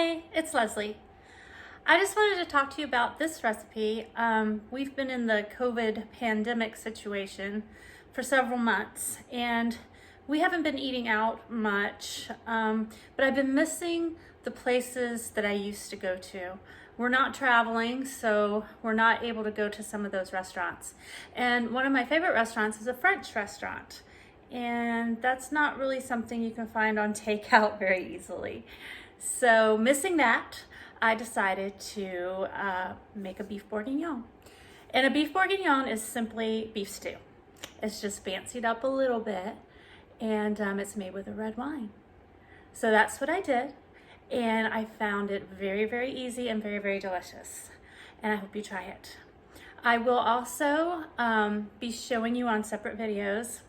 Hey, it's Leslie. I just wanted to talk to you about this recipe. We've been in the COVID pandemic situation for several months and we haven't been eating out much, but I've been missing the places that I used to go to. We're not traveling, so we're not able to go to some of those restaurants. And one of my favorite restaurants is a French restaurant. And that's not really something you can find on takeout very easily. So missing that, I decided to make a beef bourguignon. And a beef bourguignon is simply beef stew. It's just fancied up a little bit, and it's made with a red wine. So that's what I did, and I found it very, very easy and very, very delicious. And I hope you try it. I will also be showing you on separate videos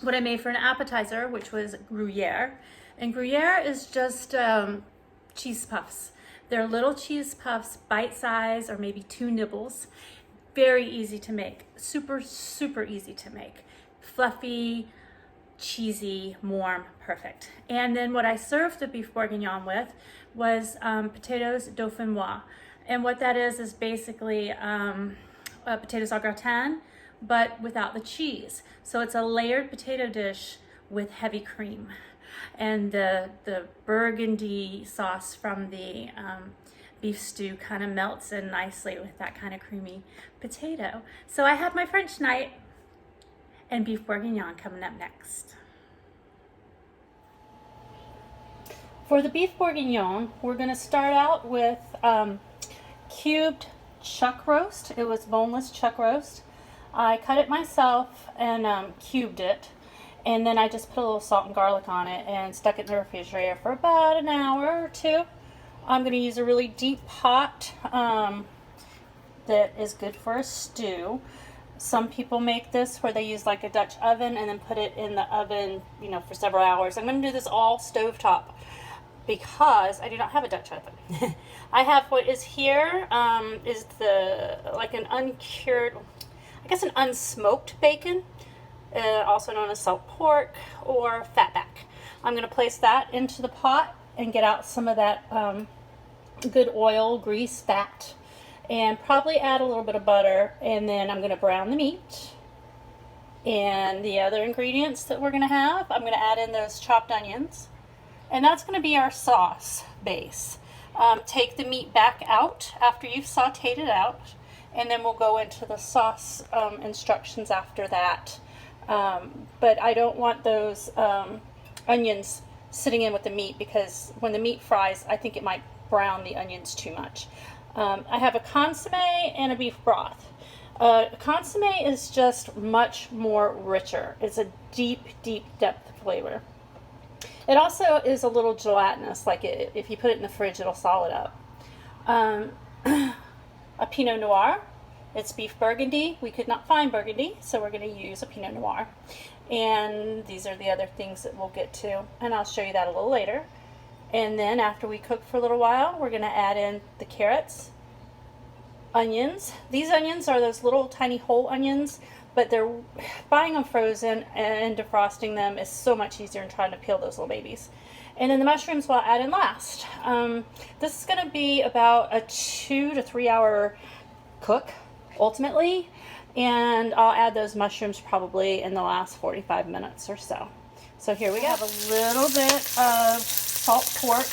what I made for an appetizer, which was Gruyere. And Gruyere is just cheese puffs. They're little cheese puffs, bite size, or maybe 2 nibbles. Very easy to make. Super, super easy to make. Fluffy, cheesy, warm, perfect. And then what I served the beef bourguignon with was potatoes dauphinoise. And what that is basically potatoes au gratin, but without the cheese. So it's a layered potato dish with heavy cream. And the burgundy sauce from the beef stew kind of melts in nicely with that kind of creamy potato. So I had my French night, and beef bourguignon coming up next. For the beef bourguignon, we're going to start out with cubed chuck roast. It was boneless chuck roast. I cut it myself and cubed it, and then I just put a little salt and garlic on it and stuck it in the refrigerator for about an hour or two. I'm going to use a really deep pot that is good for a stew. Some people make this where they use like a Dutch oven and then put it in the oven, you know, for several hours. I'm going to do this all stovetop because I do not have a Dutch oven. I have what is here is like an uncured, I guess an unsmoked bacon, also known as salt pork or fatback. I'm going to place that into the pot and get out some of that good oil, grease, fat, and probably add a little bit of butter, and then I'm going to brown the meat. And the other ingredients that we're going to have, I'm going to add in those chopped onions, and that's going to be our sauce base. Take the meat back out after you've sauteed it out, and then we'll go into the sauce instructions after that. But I don't want those onions sitting in with the meat, because when the meat fries, I think it might brown the onions too much. I have a consomme and a beef broth. Consomme is just much more richer. It's a deep, deep depth flavor. It also is a little gelatinous, like if you put it in the fridge, it'll solid up. A Pinot Noir. It's beef Burgundy. We could not find Burgundy, so we're going to use a Pinot Noir. And these are the other things that we'll get to, and I'll show you that a little later. And then after we cook for a little while, we're going to add in the carrots, onions. These onions are those little tiny whole onions, but they're buying them frozen and defrosting them is so much easier than trying to peel those little babies. And then the mushrooms we'll add in last. This is going to be about a 2 to 3 hour cook ultimately, and I'll add those mushrooms probably in the last 45 minutes or so. So here we go. I have a little bit of salt pork,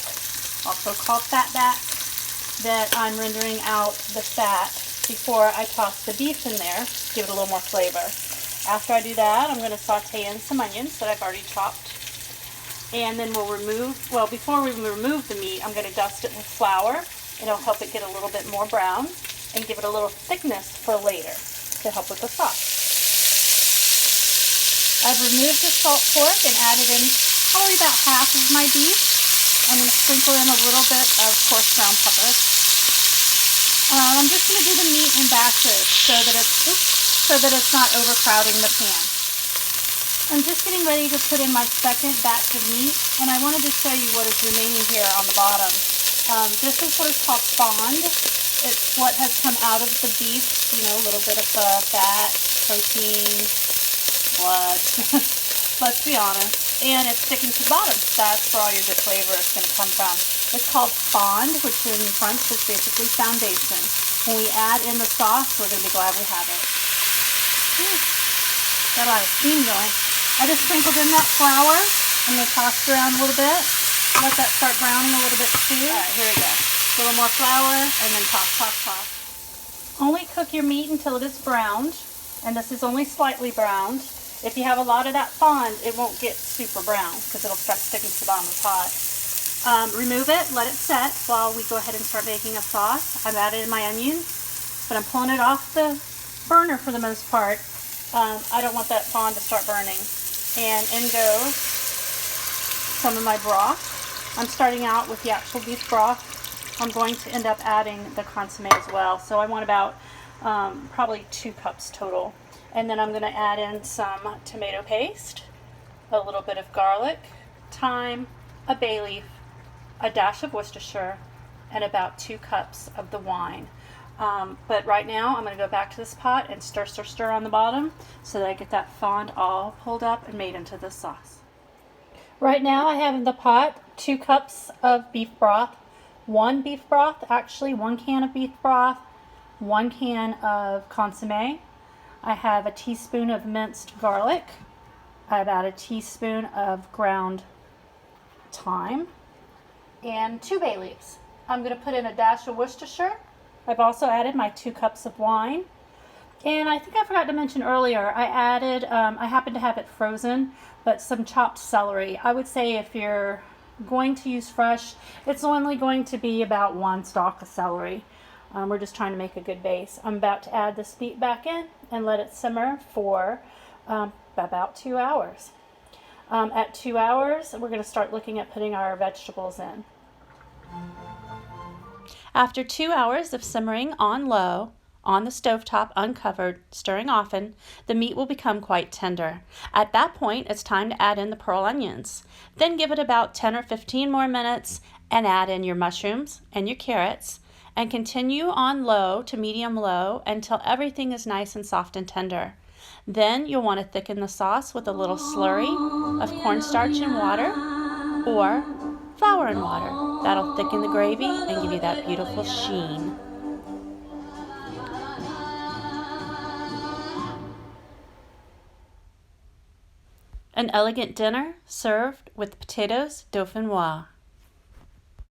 also called fatback, that I'm rendering out the fat before I toss the beef in there to give it a little more flavor. After I do that, I'm going to saute in some onions that I've already chopped. And then we'll before we remove the meat, I'm going to dust it with flour. It'll help it get a little bit more brown and give it a little thickness for later to help with the sauce. I've removed the salt pork and added in probably about half of my beef. I'm going to sprinkle in a little bit of coarse ground pepper. I'm just going to do the meat in batches so that it's not overcrowding the pan. I'm just getting ready to put in my second batch of meat, and I wanted to show you what is remaining here on the bottom. This is what is called fond. It's what has come out of the beef, you know, a little bit of fat, protein, blood, let's be honest, and it's sticking to the bottom. That's where all your good flavor is going to come from. It's called fond, which in French is basically foundation. When we add in the sauce, we're going to be glad we have it. Got a lot of steam going. I just sprinkled in that flour. I'm going to toss it around a little bit. Let that start browning a little bit too. All right, here we go. A little more flour and then toss. Only cook your meat until it is browned, and this is only slightly browned. If you have a lot of that fond, it won't get super brown because it'll start sticking to the bottom of the pot. Remove it, let it set while we go ahead and start making a sauce. I've added my onions, but I'm pulling it off the burner for the most part. I don't want that fond to start burning. And in goes some of my broth. I'm starting out with the actual beef broth. I'm going to end up adding the consommé as well. So I want about probably 2 cups total. And then I'm going to add in some tomato paste, a little bit of garlic, thyme, a bay leaf, a dash of Worcestershire, and about 2 cups of the wine. But right now I'm going to go back to this pot and stir on the bottom so that I get that fond all pulled up and made into the sauce. Right now I have in the pot 2 cups of beef broth, 1 can of beef broth, 1 can of consommé. I have a teaspoon of minced garlic, about a teaspoon of ground thyme, and 2 bay leaves. I'm going to put in a dash of Worcestershire. I've also added my 2 cups of wine. And I think I forgot to mention earlier, I added, I happen to have it frozen, but some chopped celery. I would say if you're going to use fresh, it's only going to be about 1 stalk of celery. We're just trying to make a good base. I'm about to add this beet back in and let it simmer for about 2 hours. At 2 hours, we're going to start looking at putting our vegetables in. After 2 hours of simmering on low, on the stovetop uncovered, stirring often, the meat will become quite tender. At that point, it's time to add in the pearl onions. Then give it about 10 or 15 more minutes and add in your mushrooms and your carrots and continue on low to medium low until everything is nice and soft and tender. Then you'll want to thicken the sauce with a little slurry of cornstarch and water or flour and water. That'll thicken the gravy and give you that beautiful sheen. An elegant dinner served with potatoes dauphinoise.